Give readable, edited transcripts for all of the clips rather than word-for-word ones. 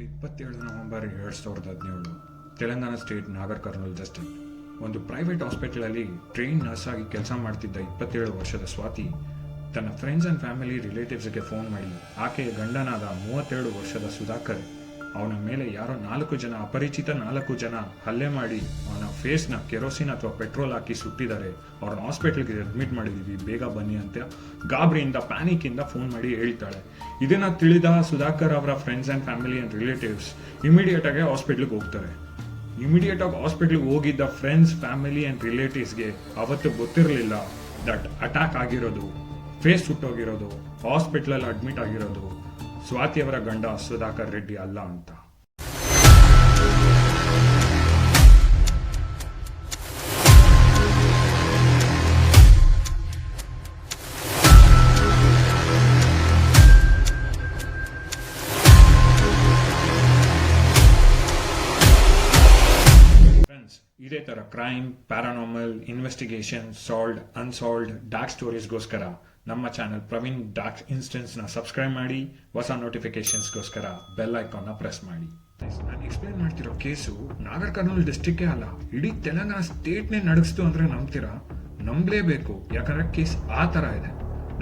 27 November 2017 Telangana state Nagar Kurnool district ಒಂದು private ಹಾಸ್ಪಿಟಲಲ್ಲಿ train nurse ಆಗಿ ಕೆಲಸ ಮಾಡ್ತಿದ್ದ 27 ವರ್ಷದ ಸ್ವಾತಿ ತನ್ನ ಫ್ರೆಂಡ್ಸ್ ಆ್ಯಂಡ್ ಫ್ಯಾಮಿಲಿ ರಿಲೇಟಿವ್ಸ್ಗೆ ಫೋನ್ ಮಾಡಿ ಆಕೆಯ ಗಂಡನಾದ 32 ವರ್ಷದ ಸುಧಾಕರ್ ಅವನ ಮೇಲೆ ಯಾರೋ 4 ಜನ ಅಪರಿಚಿತ 4 ಜನ ಹಲ್ಲೆ ಮಾಡಿ ಅವನ ಫೇಸ್ನ ಕೆರೋಸಿನ್ ಅಥವಾ ಪೆಟ್ರೋಲ್ ಹಾಕಿ ಸುಟ್ಟಿದ್ದಾರೆ. ಅವ್ರನ್ನ ಹಾಸ್ಪಿಟಲ್ಗೆ ಅಡ್ಮಿಟ್ ಮಾಡಿದ್ದೀವಿ, ಬೇಗ ಬನ್ನಿ ಅಂತ ಗಾಬರಿಯಿಂದ ಪ್ಯಾನಿಕ್ಕಿಂದ ಫೋನ್ ಮಾಡಿ ಹೇಳ್ತಾಳೆ. ಇದನ್ನ ತಿಳಿದ ಸುಧಾಕರ್ ಅವರ friends and family and relatives immediate ಆಗಿ ಹಾಸ್ಪಿಟ್ಲಿಗೆ ಹೋಗ್ತಾರೆ. ಇಮಿಡಿಯೇಟ್ ಆಗಿ ಹಾಸ್ಪಿಟ್ಲಿಗೆ ಹೋಗಿದ್ದ ಫ್ರೆಂಡ್ಸ್, ಫ್ಯಾಮಿಲಿ ಆ್ಯಂಡ್ ರಿಲೇಟಿವ್ಸ್ಗೆ ಅವತ್ತು ಗೊತ್ತಿರಲಿಲ್ಲ ದಟ್ ಅಟ್ಯಾಕ್ ಆಗಿರೋದು, ಫೇಸ್ ಸುಟ್ಟೋಗಿರೋದು, ಹಾಸ್ಪಿಟ್ಲಲ್ಲಿ ಅಡ್ಮಿಟ್ ಆಗಿರೋದು ಸ್ವಾತಿಯವರ ಗಂಡ ಸುಧಾಕರ್ ರೆಡ್ಡಿ ಅಲ್ಲ ಅಂತ. ಇದೇ ತರ crime, paranormal, investigation, solved, unsolved, dark ಸ್ಟೋರೀಸ್ಗೋಸ್ಕರ ನಮ್ಮ ಚಾನೆಲ್ ಪ್ರವೀಣ್ ಡಾರ್ಕ್ ಇನ್ಸ್ಟೆನ್ಸ್ ನ ಸಬ್ಸ್ಕ್ರೈಬ್ ಮಾಡಿ. ಹೊಸ ನೋಟಿಫಿಕೇಶನ್ಸ್ಗೋಸ್ಕರ ಬೆಲ್ ಐಕಾನ್ ನ ಪ್ರೆಸ್ ಮಾಡಿ. ನಾನು ಎಕ್ಸ್ಪ್ಲೈನ್ ಮಾಡ್ತಿರೋ ಕೇಸು ನಾಗರ್ ಕರ್ನೂಲ್ ಡಿಸ್ಟ್ರಿಕ್ಟೇ ಅಲ್ಲ, ಇಡೀ ತೆಲಂಗಾಣ ಸ್ಟೇಟ್ನೇ ನಡೆಸ್ತು ಅಂದ್ರೆ ನಂಬ್ತೀರಾ? ನಂಬಲೇಬೇಕು, ಯಾಕಂದ್ರೆ ಕೇಸ್ ಆ ತರ ಇದೆ.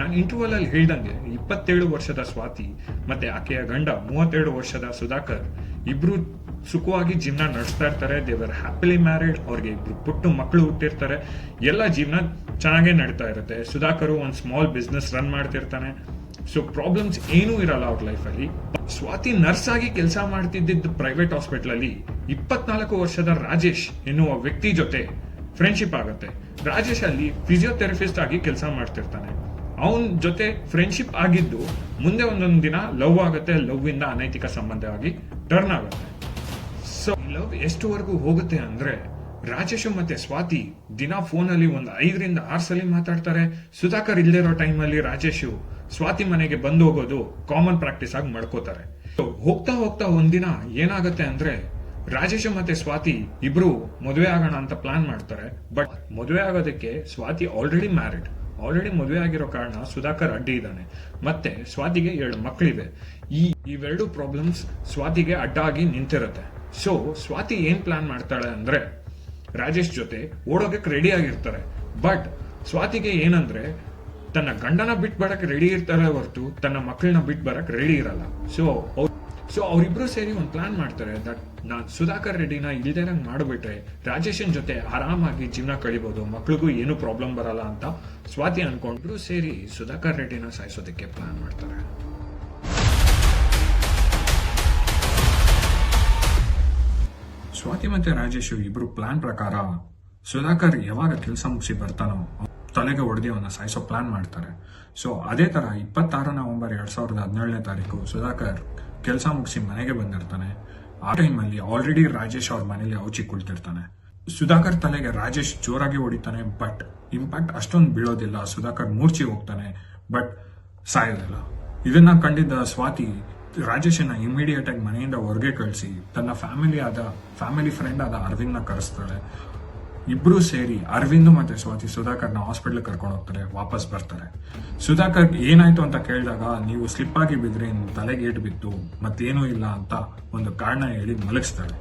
ನಾನು ಇಂಟರ್ವಲ್ ಅಲ್ಲಿ ಹೇಳ್ದಂಗೆ 27 ವರ್ಷದ ಸ್ವಾತಿ ಮತ್ತೆ ಆಕೆಯ ಗಂಡ 32 ವರ್ಷದ ಸುಧಾಕರ್ ಇಬ್ರು ಸುಖವಾಗಿ ಜೀವನ ನಡೆಸ್ತಾ ಇರ್ತಾರೆ. ದೇವರ್ ಹ್ಯಾಪಿಲಿ ಮ್ಯಾರಿಡ್, ಅವ್ರಿಗೆ ಇಬ್ರು ಪುಟ್ಟು ಮಕ್ಕಳು ಹುಟ್ಟಿರ್ತಾರೆ, ಎಲ್ಲ ಜೀವನ ಚೆನ್ನಾಗೇ ನಡೀತಾ ಇರುತ್ತೆ. ಸುಧಾಕರ್ ಒಂದು ಸ್ಮಾಲ್ ಬಿಸ್ನೆಸ್ ರನ್ ಮಾಡ್ತಿರ್ತಾನೆ. ಸೊ ಪ್ರಾಬ್ಲಮ್ಸ್ ಏನೂ ಇರಲ್ಲ ಅವ್ರ ಲೈಫಲ್ಲಿ. ಸ್ವಾತಿ ನರ್ಸ್ ಆಗಿ ಕೆಲಸ ಮಾಡ್ತಿದ್ದ ಪ್ರೈವೇಟ್ ಹಾಸ್ಪಿಟಲ್ ಅಲ್ಲಿ 24 ವರ್ಷದ ರಾಜೇಶ್ ಎನ್ನುವ ವ್ಯಕ್ತಿ ಜೊತೆ ಫ್ರೆಂಡ್ಶಿಪ್ ಆಗುತ್ತೆ. ರಾಜೇಶ್ ಅಲ್ಲಿ ಫಿಸಿಯೋಥೆರಪಿಸ್ಟ್ ಆಗಿ ಕೆಲಸ ಮಾಡ್ತಿರ್ತಾನೆ. ಅವನ ಜೊತೆ ಫ್ರೆಂಡ್ಶಿಪ್ ಆಗಿದ್ದು ಮುಂದೆ ಒಂದೊಂದು ದಿನ ಲವ್ ಆಗುತ್ತೆ. ಲವ್ ಇಂದ ಅನೈತಿಕ ಸಂಬಂಧ ಆಗಿ ಟರ್ನ್ ಆಗುತ್ತೆ. ಸೊ ಲವ್ ಎಷ್ಟುವರೆಗೂ ಹೋಗುತ್ತೆ ಅಂದ್ರೆ ರಾಜೇಶ್ ಮತ್ತೆ ಸ್ವಾತಿ ದಿನ ಫೋನಲ್ಲಿ ಒಂದು 5 ರಿಂದ 6 ಸಲ ಮಾತಾಡ್ತಾರೆ. ಸುಧಾಕರ್ ಇಲ್ದಿರೋ ಟೈಮಲ್ಲಿ ರಾಜೇಶ್ ಸ್ವಾತಿ ಮನೆಗೆ ಬಂದು ಹೋಗೋದು ಕಾಮನ್ ಪ್ರಾಕ್ಟೀಸ್ ಆಗಿ ಮಾಡ್ಕೋತಾರೆ. ಹೋಗ್ತಾ ಹೋಗ್ತಾ ಒಂದಿನ ಏನಾಗುತ್ತೆ ಅಂದ್ರೆ ರಾಜೇಶ್ ಮತ್ತೆ ಸ್ವಾತಿ ಇಬ್ರು ಮದುವೆ ಆಗೋಣ ಅಂತ ಪ್ಲಾನ್ ಮಾಡ್ತಾರೆ. ಬಟ್ ಮದುವೆ ಆಗೋದಕ್ಕೆ ಸ್ವಾತಿ ಆಲ್ರೆಡಿ ಮದುವೆ ಆಗಿರೋ ಕಾರಣ ಸುಧಾಕರ್ ಅಡ್ಡಿ ಇದ್ದಾನೆ. ಮತ್ತೆ ಸ್ವಾತಿಗೆ 2 ಮಕ್ಕಳಿವೆ. ಇವೆರಡು ಪ್ರಾಬ್ಲಮ್ಸ್ ಸ್ವಾತಿಗೆ ಅಡ್ಡ ಆಗಿ ನಿಂತಿರುತ್ತೆ. ಸೊ ಸ್ವಾತಿ ಏನ್ ಪ್ಲಾನ್ ಮಾಡ್ತಾಳೆ ಅಂದ್ರೆ ರಾಜೇಶ್ ಜೊತೆ ಓಡೋಗಕ್ಕೆ ರೆಡಿ ಆಗಿರ್ತಾರೆ. ಬಟ್ ಸ್ವಾತಿಗೆ ಏನಂದ್ರೆ ತನ್ನ ಗಂಡನ ಬಿಟ್ಟು ಬರಕ್ ರೆಡಿ ಇರ್ತಾರೆ ಹೊರತು ತನ್ನ ಮಕ್ಕಳನ್ನ ಬಿಟ್ಟು ಬರಕ್ ರೆಡಿ ಇರಲ್ಲ. ಸೊ ಅವರಿಬ್ರು ಸೇರಿ ಒಂದು ಪ್ಲಾನ್ ಮಾಡ್ತಾರೆ ದಟ್ ನಾನು ಸುಧಾಕರ್ ರೆಡ್ಡಿನ ಇಲ್ದೇರಂಗ್ ಮಾಡ್ಬಿಟ್ರೆ ರಾಜೇಶನ್ ಜೊತೆ ಆರಾಮಾಗಿ ಜೀವನ ಕಳಿಬಹುದು, ಮಕ್ಳಿಗೂ ಏನು ಪ್ರಾಬ್ಲಮ್ ಬರಲ್ಲ ಅಂತ ಸ್ವಾತಿ ಅನ್ಕೊಂಡ್ರು ಸೇರಿ ಸುಧಾಕರ್ ರೆಡ್ಡಿನ ಸಾಯಿಸೋದಕ್ಕೆ ಪ್ಲಾನ್ ಮಾಡ್ತಾರೆ. ಸ್ವಾತಿ ಮತ್ತೆ ರಾಜೇಶ್ ಇಬ್ರು ಪ್ಲಾನ್ ಪ್ರಕಾರ ಸುಧಾಕರ್ ಯಾವಾಗ ಕೆಲಸ ಮುಗಿಸಿ ಬರ್ತಾನೋ ತಲೆಗೆ ಹೊಡೆದಿ ಅವನ್ನ ಸಾಯಿಸೋ ಪ್ಲಾನ್ ಮಾಡ್ತಾರೆ. ಸೊ ಅದೇ ತರ 26 ನವೆಂಬರ್ 2017 ಸುಧಾಕರ್ ಕೆಲಸ ಮುಗಿಸಿ ಮನೆಗೆ ಬಂದಿರ್ತಾನೆ. ಆ ಟೈಮಲ್ಲಿ ಆಲ್ರೆಡಿ ರಾಜೇಶ್ ಅವ್ರ ಮನೇಲಿ ಔಚಿ ಕುಳಿತಿರ್ತಾನೆ. ಸುಧಾಕರ್ ತಲೆಗೆ ರಾಜೇಶ್ ಜೋರಾಗಿ ಹೊಡಿತಾನೆ. ಬಟ್ ಇಂಪ್ಯಾಕ್ಟ್ ಅಷ್ಟೊಂದು ಬೀಳೋದಿಲ್ಲ. ಸುಧಾಕರ್ ಮೂರ್ಛೆ ಹೋಗ್ತಾನೆ, ಬಟ್ ಸಾಯೋದಿಲ್ಲ. ಇದನ್ನ ಕಂಡಿದ್ದ ಸ್ವಾತಿ ರಾಜೇಶನ್ನ ಇಮಿಡಿಯೇಟ್ ಆಗಿ ಮನೆಯಿಂದ ಹೊರಗೆ ಕಳಿಸಿ ತನ್ನ ಫ್ಯಾಮಿಲಿ ಫ್ರೆಂಡ್ ಆದ ಅರವಿಂದ್ ನ ಕರೆಸ್ತಾಳೆ. ಇಬ್ರು ಸೇರಿ ಅರವಿಂದ್ ಮತ್ತೆ ಸ್ವಾತಿ ಸುಧಾಕರ್ನ ಹಾಸ್ಪಿಟಲ್ ಕರ್ಕೊಂಡು ಹೋಗ್ತಾರೆ. ವಾಪಸ್ ಬರ್ತಾರೆ. ಸುಧಾಕರ್ ಏನಾಯ್ತು ಅಂತ ಕೇಳಿದಾಗ ನೀವು ಸ್ಲಿಪ್ ಆಗಿ ಬಿದ್ರಿ, ತಲೆಗೆ ಏಟು ಬಿತ್ತು, ಮತ್ತೇನೂ ಇಲ್ಲ ಅಂತ ಒಂದು ಕಾರಣ ಹೇಳಿ ಮಲಗಿಸ್ತಾಳೆ.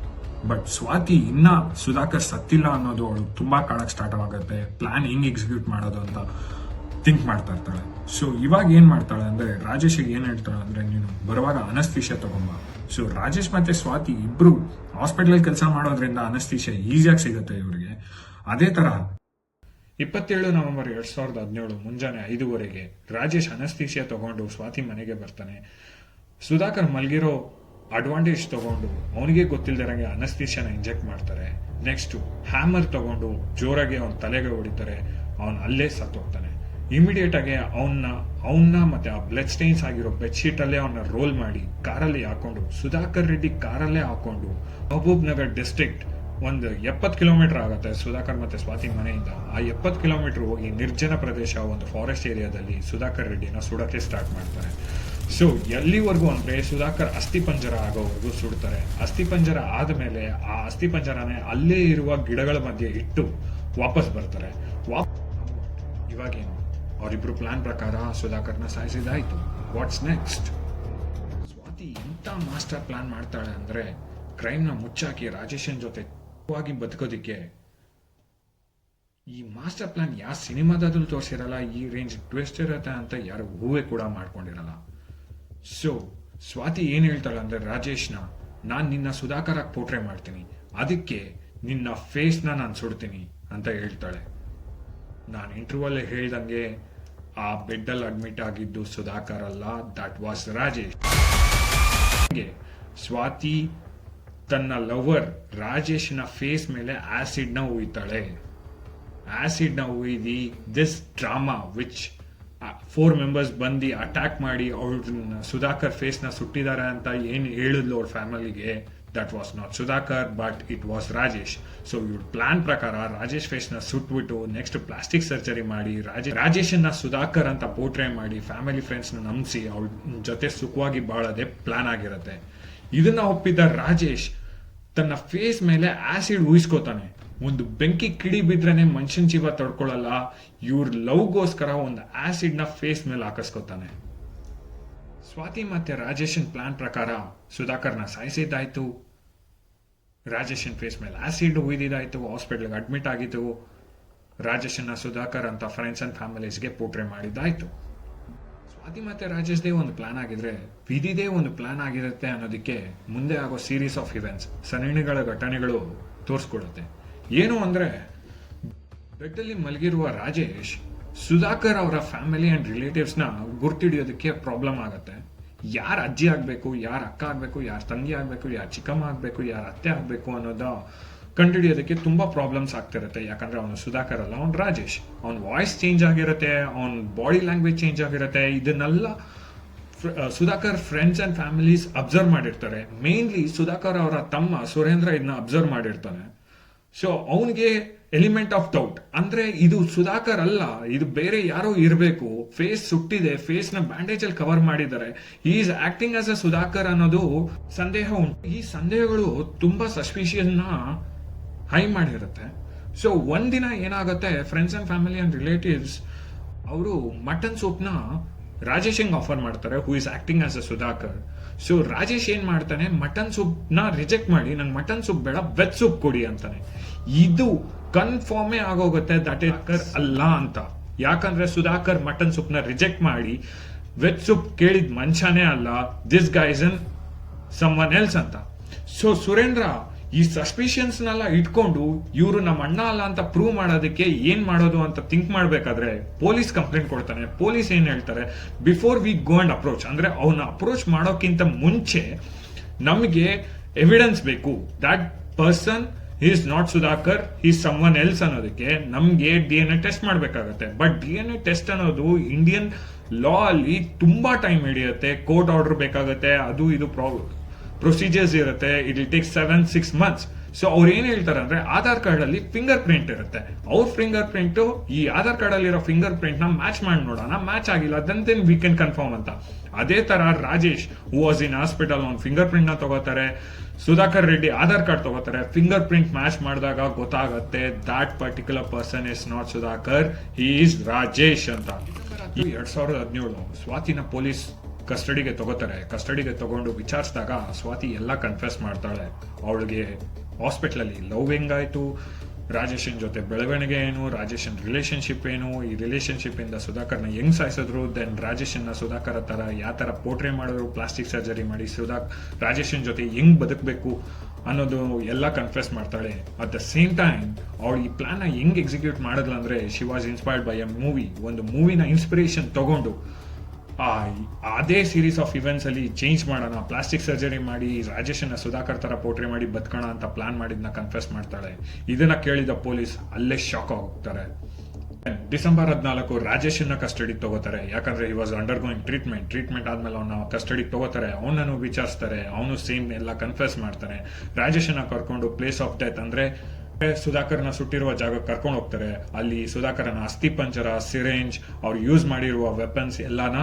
ಬಟ್ ಸ್ವಾತಿ ಇನ್ನ ಸುಧಾಕರ್ ಸತ್ತಿಲ್ಲ ಅನ್ನೋದು ಅವಳು ತುಂಬಾ ಕಾಣಕ್ ಸ್ಟಾರ್ಟ್ ಆಗುತ್ತೆ. ಪ್ಲಾನ್ ಹೆಂಗ್ ಎಕ್ಸಿಕ್ಯೂಟ್ ಮಾಡೋದು ಅಂತ ಥಿಂಕ್ ಮಾಡ್ತಾ ಇರ್ತಾಳೆ. ಸೊ ಇವಾಗ ಏನ್ ಮಾಡ್ತಾಳೆ ಅಂದ್ರೆ ರಾಜೇಶ್ಗೆ ಏನ್ ಹೇಳ್ತಾಳೆ ಅಂದ್ರೆ ನೀನು ಬರುವಾಗ ಅನಸ್ಥೀಶಿಯಾ ತಗೊಂಬ. ಸೊ ರಾಜೇಶ್ ಮತ್ತೆ ಸ್ವಾತಿ ಇಬ್ರು ಹಾಸ್ಪಿಟಲ್ ಕೆಲಸ ಮಾಡೋದ್ರಿಂದ ಅನಸ್ಥೀಶಿಯಾ ಈಸಿಯಾಗಿ ಸಿಗುತ್ತೆ ಇವರಿಗೆ. ಅದೇ ತರ 27 ನವೆಂಬರ್ 2017 ಮುಂಜಾನೆ 5:15 ರಾಜೇಶ್ ಅನಸ್ಥೀಶಿಯಾ ತಗೊಂಡು ಸ್ವಾತಿ ಮನೆಗೆ ಬರ್ತಾನೆ. ಸುಧಾಕರ್ ಮಲ್ಗಿರೋ ಅಡ್ವಾಂಟೇಜ್ ತಗೊಂಡು ಅವನಿಗೆ ಗೊತ್ತಿಲ್ದಿರಂಗೆ ಅನಸ್ಥೀಶಿಯಾನ ಇಂಜೆಕ್ಟ್ ಮಾಡ್ತಾರೆ. ನೆಕ್ಸ್ಟ್ ಹ್ಯಾಮರ್ ತಗೊಂಡು ಜೋರಾಗಿ ಅವನ ತಲೆಗೆ ಹೊಡಿತಾರೆ. ಅವನ್ ಅಲ್ಲೇ ಸತ್ತೋಗ್ತಾನೆ. ಇಮಿಡಿಯೇಟ್ ಆಗಿ ಅವನ್ನ ಮತ್ತೆ ಆ ಬ್ಲಡ್ ಸ್ಟೈನ್ಸ್ ಆಗಿರೋ ಬೆಡ್ಶೀಟ್ ಅಲ್ಲೇ ಅವನ್ನ ರೋಲ್ ಮಾಡಿ ಕಾರಲ್ಲಿ ಹಾಕೊಂಡು ಸುಧಾಕರ್ ರೆಡ್ಡಿ ಕಾರಲ್ಲೇ ಹಾಕೊಂಡು ಮಹಬೂಬ್ ನಗರ್ ಡಿಸ್ಟ್ರಿಕ್ಟ್ ಒಂದು 70 ಕಿಲೋಮೀಟರ್ ಆಗುತ್ತೆ ಸುಧಾಕರ್ ಮತ್ತೆ ಸ್ವಾತಿ ಮನೆಯಿಂದ. ಆ 70 ಕಿಲೋಮೀಟರ್ ಹೋಗಿ ನಿರ್ಜನ ಪ್ರದೇಶ ಒಂದು ಫಾರೆಸ್ಟ್ ಏರಿಯಾದಲ್ಲಿ ಸುಧಾಕರ್ ರೆಡ್ಡಿನ ಸುಡಕ್ಕೆ ಸ್ಟಾರ್ಟ್ ಮಾಡ್ತಾರೆ. ಸೊ ಎಲ್ಲಿವರೆಗೂ ಅಂದ್ರೆ ಸುಧಾಕರ್ ಅಸ್ಥಿಪಂಜರ ಆಗೋವರೆಗೂ ಸುಡ್ತಾರೆ. ಅಸ್ಥಿಪಂಜರ ಆದ್ಮೇಲೆ ಆ ಅಸ್ಥಿಪಂಜರನೇ ಅಲ್ಲೇ ಇರುವ ಗಿಡಗಳ ಮಧ್ಯೆ ಇಟ್ಟು ವಾಪಸ್ ಬರ್ತಾರೆ. ಇವಾಗೇನು ಅವರಿಬ್ರು ಪ್ಲಾನ್ ಪ್ರಕಾರ ಸುಧಾಕರ್ನ ಸಾಯಿಸಿದಾಯ್ತು. What's next? ಸ್ವಾತಿ ಎಂಥ ಮಾಸ್ಟರ್ ಪ್ಲಾನ್ ಮಾಡ್ತಾಳೆ ಅಂದರೆ ಕ್ರೈಮ್ನ ಮುಚ್ಚಾಕಿ ರಾಜೇಶನ್ ಜೊತೆ ಬದುಕೋದಿಕ್ಕೆ. ಈ ಮಾಸ್ಟರ್ ಪ್ಲಾನ್ ಯಾವ ಸಿನಿಮಾದಲ್ಲೂ ತೋರಿಸಿರಲ್ಲ, ಈ ರೇಂಜ್ ಟ್ವಿಸ್ಟ್ ಇರುತ್ತೆ ಅಂತ ಯಾರು ಊಹೆ ಕೂಡ ಮಾಡ್ಕೊಂಡಿರಲ್ಲ. ಸೊ ಸ್ವಾತಿ ಏನು ಹೇಳ್ತಾಳೆ ಅಂದರೆ ರಾಜೇಶ್ನ ನಾನು ನಿನ್ನ ಸುಧಾಕರಾಗಿ ಪೋಟ್ರೆ ಮಾಡ್ತೀನಿ, ಅದಕ್ಕೆ ನಿನ್ನ ಫೇಸ್ನ ನಾನು ಸುಡ್ತೀನಿ ಅಂತ ಹೇಳ್ತಾಳೆ. ನಾನು ಇಂಟರ್ವ್ಯೂವಲ್ಲಿ ಹೇಳ್ದಂಗೆ ಆ ಬೆಡ್ಡಲ್ಲಿ ಅಡ್ಮಿಟ್ ಆಗಿದ್ದು ಸುಧಾಕರ್ ಅಲ್ಲ, ದಟ್ ವಾಸ್ ರಾಜೇಶ್. ಸ್ವಾತಿ ತನ್ನ ಲವರ್ ರಾಜೇಶ್ನ ಫೇಸ್ ಮೇಲೆ ಆಸಿಡ್ನ ಉಯ್ತಾಳೆ. ಆಸಿಡ್ನ ಉಯ್ದು ದಿಸ್ ಡ್ರಾಮಾ ವಿಚ್ 4 ಮೆಂಬರ್ಸ್ ಬಂದು ಅಟ್ಯಾಕ್ ಮಾಡಿ ಅವ್ರನ್ನ ಸುಧಾಕರ್ ಫೇಸ್ನ ಸುಟ್ಟಿದ್ದಾರೆ ಅಂತ ಏನು ಹೇಳಿದ್ಲು ಅವ್ರ ಫ್ಯಾಮಿಲಿಗೆ, that was not Sudhakar but it was Rajesh. So ಇವ್ರ ಪ್ಲಾನ್ ಪ್ರಕಾರ ರಾಜೇಶ್ ಫೇಸ್ನ ಸುಟ್ಬಿಟ್ಟು ನೆಕ್ಸ್ಟ್ ಪ್ಲಾಸ್ಟಿಕ್ ಸರ್ಜರಿ ಮಾಡಿ ರಾಜೇಶನ್ನ ಸುಧಾಕರ್ ಅಂತ ಪೋರ್ಟ್ರೇ ಮಾಡಿ ಫ್ಯಾಮಿಲಿ ಫ್ರೆಂಡ್ಸ್ನ ನಂಬಿಸಿ ಅವ್ರ ಜೊತೆ ಸುಖವಾಗಿ ಬಾಳೋದೇ ಪ್ಲಾನ್ ಆಗಿರುತ್ತೆ. ಇದನ್ನ ಒಪ್ಪಿದ್ದ ರಾಜೇಶ್ ತನ್ನ ಫೇಸ್ ಮೇಲೆ ಆಸಿಡ್ ಊಹಿಸ್ಕೋತಾನೆ. ಒಂದು ಬೆಂಕಿ ಕಿಡಿ ಬಿದ್ರೇನೆ ಮನುಷ್ಯನ ಜೀವ ತಡ್ಕೊಳ್ಳಲ್ಲ, ಇವ್ರ ಲವ್ಗೋಸ್ಕರ ಒಂದು ಆಸಿಡ್ನ ಫೇಸ್ ಮೇಲೆ ಹಾಕಿಸ್ಕೋತಾನೆ. ಸ್ವಾತಿ ಮತ್ತೆ ರಾಜೇಶನ್ ಪ್ಲಾನ್ ಪ್ರಕಾರ ಸುಧಾಕರ್ನ ಸಾಯಿಸಿದ್ದಾಯ್ತು, ರಾಜೇಶನ್ ಫೇಸ್ ಮೇಲೆ ಆಸಿಡ್ ಉಯ್ದಿದ್ದಾಯ್ತು, ಹಾಸ್ಪಿಟಲ್ಗೆ ಅಡ್ಮಿಟ್ ಆಗಿತ್ತು, ರಾಜೇಶನ್ನ ಸುಧಾಕರ್ ಅಂತ ಫ್ರೆಂಡ್ಸ್ ಅಂಡ್ ಫ್ಯಾಮಿಲೀಸ್ಗೆ ಪೋರ್ಟ್ರೇ ಮಾಡಿದ್ದಾಯ್ತು. ಸ್ವಾತಿ ಮತ್ತೆ ರಾಜೇಶ್ದೇ ಒಂದು ಪ್ಲಾನ್ ಆಗಿದ್ರೆ ವಿಧಿದೇ ಒಂದು ಪ್ಲಾನ್ ಆಗಿರುತ್ತೆ ಅನ್ನೋದಕ್ಕೆ ಮುಂದೆ ಆಗೋ ಸೀರೀಸ್ ಆಫ್ ಇವೆಂಟ್ಸ್, ಸರಣಿಗಳ ಘಟನೆಗಳು ತೋರಿಸ್ಕೊಡುತ್ತೆ. ಏನು ಅಂದ್ರೆ ಬೆಡ್ಡಲ್ಲಿ ಮಲಗಿರುವ ರಾಜೇಶ್ ಸುಧಾಕರ್ ಅವರ ಫ್ಯಾಮಿಲಿ ಅಂಡ್ ರಿಲೇಟಿವ್ಸ್ನ ಗುರ್ತಿಡಿಯೋದಕ್ಕೆ ಪ್ರಾಬ್ಲಮ್ ಆಗುತ್ತೆ. ಯಾರು ಅಜ್ಜಿ ಆಗ್ಬೇಕು, ಯಾರು ಅಕ್ಕ ಆಗ್ಬೇಕು, ಯಾರು ತಂಗಿ ಆಗ್ಬೇಕು, ಯಾರು ಚಿಕ್ಕಮ್ಮ ಆಗ್ಬೇಕು, ಯಾರು ಅತ್ತೆ ಆಗ್ಬೇಕು ಅನ್ನೋದ ಕಂಡುಹಿಡಿಯೋದಕ್ಕೆ ತುಂಬಾ ಪ್ರಾಬ್ಲಮ್ಸ್ ಆಗ್ತಿರುತ್ತೆ. ಯಾಕಂದ್ರೆ ಅವನು ಸುಧಾಕರ್ ಅಲ್ಲ, ಅವ್ನು ರಾಜೇಶ್. ಅವ್ನ ವಾಯ್ಸ್ ಚೇಂಜ್ ಆಗಿರುತ್ತೆ, ಅವ್ನ ಬಾಡಿ ಲ್ಯಾಂಗ್ವೇಜ್ ಚೇಂಜ್ ಆಗಿರುತ್ತೆ. ಇದನ್ನೆಲ್ಲ Sudhakar friends and families observe ಮಾಡಿರ್ತಾರೆ. ಮೇನ್ಲಿ ಸುಧಾಕರ್ ಅವರ ತಮ್ಮ ಸುರೇಂದ್ರ ಇದನ್ನ ಅಬ್ಸರ್ವ್ ಮಾಡಿರ್ತಾನೆ. ಸೊ ಅವನಿಗೆ ಎಲಿಮೆಂಟ್ ಆಫ್ ಡೌಟ್, ಅಂದ್ರೆ ಇದು ಸುಧಾಕರ್ ಅಲ್ಲ, ಇದು ಬೇರೆ ಯಾರೋ ಇರಬೇಕು. ಫೇಸ್ ಸುಟ್ಟಿದೆ, ಫೇಸ್ ನ ಬ್ಯಾಂಡೇಜ್ ಅಲ್ಲಿ ಕವರ್ ಮಾಡಿದ್ದಾರೆ, is acting as a Sudhakar ಅನ್ನೋದು ಸಂದೇಹ ಉಂಟು. ಈ ಸಂದೇಹಗಳು ತುಂಬಾ ಸಸ್ಪಿಷಿಯಸ್ ನ ಹೈ ಮಾಡಿರುತ್ತೆ. ಸೊ ಒಂದಿನ ಏನಾಗುತ್ತೆ, friends and family and relatives ಅವರು ಮಟನ್ ಸೂಪ್ನ ರಾಜೇಶಂಗ್ ಆಫರ್ ಮಾಡ್ತಾರೆ, who is acting as a Sudhakar. So Rajesh ಏನ್ ಮಾಡ್ತಾನೆ, ಮಟನ್ ಸೂಪ್ ನ ರಿಜೆಕ್ಟ್ ಮಾಡಿ ನಂಗೆ ಮಟನ್ ಸೂಪ್ ಬೇಡ, ವೆಜ್ ಸೂಪ್ ಕೊಡಿ ಅಂತಾನೆ. ಇದು ಕನ್ಫರ್ಮೇ ಆಗೋಗುತ್ತೆ ದಟ್ ಇಸ್ ಅಲ್ಲ ಅಂತ. ಯಾಕಂದ್ರೆ ಸುಧಾಕರ್ ಮಟನ್ ಸೂಪ್ ನ ರಿಜೆಕ್ಟ್ ಮಾಡಿ ವೆಜ್ ಸೂಪ್ ಕೇಳಿದ ಮನುಷ್ಯನೇ ಅಲ್ಲ, this guys an someone else ಅಂತ. ಸೊ ಸುರೇಂದ್ರ ಈ ಸಸ್ಪಿಷನ್ಸ್ ನೆಲ್ಲ ಇಟ್ಕೊಂಡು ಇವರು ನಮ್ಮ ಅಣ್ಣ ಅಲ್ಲ ಅಂತ ಪ್ರೂವ್ ಮಾಡೋದಕ್ಕೆ ಏನ್ ಮಾಡೋದು ಅಂತ ಥಿಂಕ್ ಮಾಡ್ಬೇಕಾದ್ರೆ ಪೊಲೀಸ್ ಕಂಪ್ಲೇಂಟ್ ಕೊಡ್ತಾನೆ. ಪೊಲೀಸ್ ಏನ್ ಹೇಳ್ತಾರೆ, before we go and approach, ಅಂದ್ರೆ ಅವನ್ನ ಅಪ್ರೋಚ್ ಮಾಡೋಕ್ಕಿಂತ ಮುಂಚೆ ನಮಗೆ ಎವಿಡೆನ್ಸ್ ಬೇಕು, that person is not Sudhakar, is someone else ಅನ್ನೋದಕ್ಕೆ ನಮ್ಗೆ DNA ಟೆಸ್ಟ್ ಮಾಡ್ಬೇಕಾಗತ್ತೆ. ಬಟ್ DNA ಟೆಸ್ಟ್ ಅನ್ನೋದು ಇಂಡಿಯನ್ ಲಾ ಅಲ್ಲಿ ತುಂಬಾ ಟೈಮ್ ಹಿಡಿಯುತ್ತೆ, ಕೋರ್ಟ್ ಆರ್ಡರ್ ಬೇಕಾಗತ್ತೆ, ಅದು ಇದು ಪ್ರೊಸೀಜರ್ಸ್ ಇರುತ್ತೆ, it will take 7-6 months. So ಅವ್ರು ಏನ್ ಹೇಳ್ತಾರೆ ಅಂದ್ರೆ ಆಧಾರ್ ಕಾರ್ಡ್ ಅಲ್ಲಿ ಫಿಂಗರ್ ಪ್ರಿಂಟ್ ಇರುತ್ತೆ, ಅವ್ರ ಫಿಂಗರ್ ಪ್ರಿಂಟ್ ಈ ಆಧಾರ್ ಕಾರ್ಡ್ ಅಲ್ಲಿರೋ ಫಿಂಗರ್ ಪ್ರಿಂಟ್ ನ ಮ್ಯಾಚ್ ಮಾಡಿ ನೋಡೋಣ, ಮ್ಯಾಚ್ ಆಗಿಲ್ಲ ದೆನ್ ವಿ ಕ್ಯಾನ್ ಕನ್ಫರ್ಮ್ ಅಂತ. ಅದೇ ತರ Rajesh who was in hospital ಅವ್ನ ಫಿಂಗರ್ ಪ್ರಿಂಟ್ ನ ತಗೋತಾರೆ, ಸುಧಾಕರ್ ರೆಡ್ಡಿ ಆಧಾರ್ ಕಾರ್ಡ್ ತಗೋತಾರೆ, ಫಿಂಗರ್ ಪ್ರಿಂಟ್ ಮ್ಯಾಚ್ ಮಾಡಿದಾಗ ಗೊತ್ತಾಗುತ್ತೆ that particular person is not Sudhakar, he is Rajesh ಅಂತ. 2017 ಸ್ವಾತಿನ ಪೊಲೀಸ್ ಕಸ್ಟಡಿಗೆ ತಗೋತಾರೆ. ಕಸ್ಟಡಿಗೆ ತಗೊಂಡು ವಿಚಾರಿಸಿದಾಗ ಸ್ವಾತಿ ಎಲ್ಲ ಕನ್ಫೆಸ್ ಮಾಡ್ತಾಳೆ. ಅವಳಿಗೆ ಹಾಸ್ಪಿಟಲ್ ಅಲ್ಲಿ ಲವ್ ಹೆಂಗಾಯ್ತು, ರಾಜೇಶನ್ ಜೊತೆ ಬೆಳವಣಿಗೆ ಏನು, ರಾಜೇಶನ್ ರಿಲೇಶನ್ಶಿಪ್ ಏನು, ಈ ರಿಲೇಶನ್ಶಿಪ್ ಇಂದ ಸುಧಾಕರ್ನ ಹೆಂಗ್ ಸಾಯಿಸಿದ್ರು, ದೆನ್ ರಾಜೇಶನ್ನ ಸುಧಾಕರ್ ತರ ಯಾವ ತರ ಪೋರ್ಟ್ರೇ ಮಾಡಿದ್ರು, ಪ್ಲಾಸ್ಟಿಕ್ ಸರ್ಜರಿ ಮಾಡಿ ರಾಜೇಶನ್ ಜೊತೆ ಹೆಂಗ್ ಬದುಕಬೇಕು ಅನ್ನೋದು ಎಲ್ಲ ಕನ್ಫೆಸ್ ಮಾಡ್ತಾಳೆ. ಅಟ್ ದ ಸೇಮ್ ಟೈಮ್ ಅವಳು ಈ ಪ್ಲಾನ್ ಹೆಂಗ್ ಎಕ್ಸಿಕ್ಯೂಟ್ ಮಾಡಿದ್ಲು ಅಂದ್ರೆ she was inspired by A movie. ಒಂದು ಮೂವಿನ ಇನ್ಸ್ಪಿರೇಷನ್ ತಗೊಂಡು ಅದೇ ಸೀರೀಸ್ ಆಫ್ ಇವೆಂಟ್ಸ್ ಅಲ್ಲಿ ಚೇಂಜ್ ಮಾಡೋಣ, ಪ್ಲಾಸ್ಟಿಕ್ ಸರ್ಜರಿ ಮಾಡಿ ರಾಜೇಶನ್ನ ಸುಧಾಕರ್ ತರ ಪೋರ್ಟ್ರೇ ಮಾಡಿ ಬದುಕೋಣ ಅಂತ ಪ್ಲಾನ್ ಮಾಡಿದ್ನ ಕನ್ಫೆಸ್ ಮಾಡ್ತಾಳೆ. ಇದನ್ನ ಕೇಳಿದ ಪೊಲೀಸ್ ಅಲ್ಲೇ ಶಾಕ್ ಹೋಗ್ತಾರೆ. ಡಿಸೆಂಬರ್ 14 ರಾಜೇಶನ್ನ ಕಸ್ಟಡಿಗೆ ತಗೋತಾರೆ. ಯಾಕಂದ್ರೆ he was under going treatment ಆದ್ಮೇಲೆ ಅವನ ಕಸ್ಟಡಿಗೆ ತಗೋತಾರೆ. ಅವನನ್ನು ವಿಚಾರಿಸ್ತಾರೆ, ಅವನು ಸೇಮ್ ಎಲ್ಲ ಕನ್ಫೆಸ್ ಮಾಡ್ತಾನೆ. ರಾಜೇಶನ್ನ ಕರ್ಕೊಂಡು ಪ್ಲೇಸ್ ಆಫ್ ಡೆತ್ ಅಂದ್ರೆ ಸುಧಾಕರ್ನ ಸುಟ್ಟಿರುವ ಜಾಗ ಕರ್ಕೊಂಡು ಹೋಗ್ತಾರೆ. ಅಲ್ಲಿ ಸುಧಾಕರನ ಅಸ್ಥಿ ಪಂಜರ, ಸಿರೇಂಜ್, ಅವ್ರು ಯೂಸ್ ಮಾಡಿರುವ ವೆಪನ್ಸ್ ಎಲ್ಲಾನ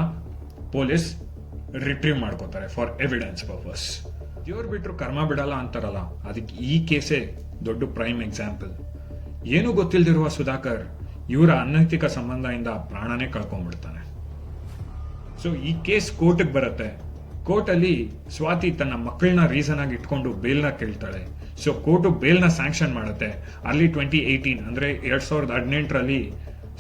ಪೊಲೀಸ್ ರಿಟ್ರೀವ್ ಮಾಡ್ಕೋತಾರೆ ಫಾರ್ ಎವಿಡೆನ್ಸ್ ಪರ್ಪಸ್. ದೇವ್ರು ಬಿಟ್ರು ಕರ್ಮ ಬಿಡಲ್ಲ ಅಂತಾರಲ್ಲ, ಅದಕ್ಕೆ ಈ ಕೇಸೇ ದೊಡ್ಡ ಪ್ರೈಮ್ ಎಕ್ಸಾಂಪಲ್. ಏನು ಗೊತ್ತಿಲ್ದಿರುವ ಸುಧಾಕರ್ ಇವರ ಅನೈತಿಕ ಸಂಬಂಧದಿಂದ ಪ್ರಾಣನೇ ಕಳ್ಕೊಂಡ್ಬಿಡ್ತಾನೆ. ಸೊ ಈ ಕೇಸ್ ಕೋರ್ಟ್ಗೆ ಬರುತ್ತೆ. ಕೋರ್ಟಲ್ಲಿ ಸ್ವಾತಿ ತನ್ನ ಮಕ್ಕಳನ್ನ ರೀಸನ್ ಆಗಿ ಇಟ್ಕೊಂಡು ಬೇಲ್ನ ಕೇಳ್ತಾಳೆ. ಸೊ ಕೋರ್ಟು ಬೇಲ್ನ ಸ್ಯಾಂಕ್ಷನ್ ಮಾಡುತ್ತೆ. ಅರ್ಲಿ 2018 ಅಂದರೆ 2018ರಲ್ಲಿ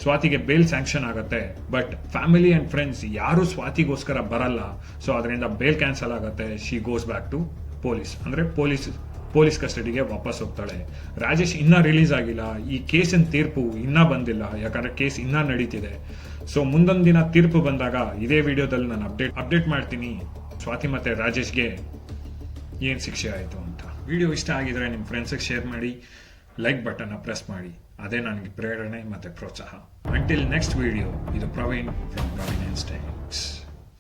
ಸ್ವಾತಿಗೆ ಬೇಲ್ ಸ್ಯಾಂಕ್ಷನ್ ಆಗುತ್ತೆ. ಬಟ್ ಫ್ಯಾಮಿಲಿ ಆ್ಯಂಡ್ ಫ್ರೆಂಡ್ಸ್ ಯಾರೂ ಸ್ವಾತಿಗೋಸ್ಕರ ಬರಲ್ಲ. ಸೊ ಅದರಿಂದ ಬೇಲ್ ಕ್ಯಾನ್ಸಲ್ ಆಗುತ್ತೆ. She goes back to police, ಅಂದರೆ ಪೊಲೀಸ್ ಕಸ್ಟಡಿಗೆ ವಾಪಸ್ ಹೋಗ್ತಾಳೆ. ರಾಜೇಶ್ ಇನ್ನೂ ರಿಲೀಸ್ ಆಗಿಲ್ಲ. ಈ ಕೇಸಿನ ತೀರ್ಪು ಇನ್ನೂ ಬಂದಿಲ್ಲ, ಯಾಕಂದರೆ ಕೇಸ್ ಇನ್ನೂ ನಡೀತಿದೆ. ಸೊ ಮುಂದೊಂದು ದಿನ ತೀರ್ಪು ಬಂದಾಗ ಇದೇ ವಿಡಿಯೋದಲ್ಲಿ ನಾನು ಅಪ್ಡೇಟ್ ಮಾಡ್ತೀನಿ ಸ್ವಾತಿ ಮತ್ತು ರಾಜೇಶ್ಗೆ ಏನು ಶಿಕ್ಷೆ ಆಯಿತು ಅಂತ. ವಿಡಿಯೋ ಇಷ್ಟ ಆಗಿದ್ರೆ ನಿಮ್ಮ ಫ್ರೆಂಡ್ಸಿಗೆ ಶೇರ್ ಮಾಡಿ, ಲೈಕ್ ಬಟನ್ನ ಪ್ರೆಸ್ ಮಾಡಿ. ಅದೇ ನನಗೆ ಪ್ರೇರಣೆ ಮತ್ತು ಪ್ರೋತ್ಸಾಹ. ಅಂಟಿಲ್ ನೆಕ್ಸ್ಟ್ ವಿಡಿಯೋ, ಇದು ಪ್ರವೀಣ್ ಫ್ರಮ್ ಪ್ರವೀಣ್ ಇನ್ಸ್ಟೈನ್ಸ್.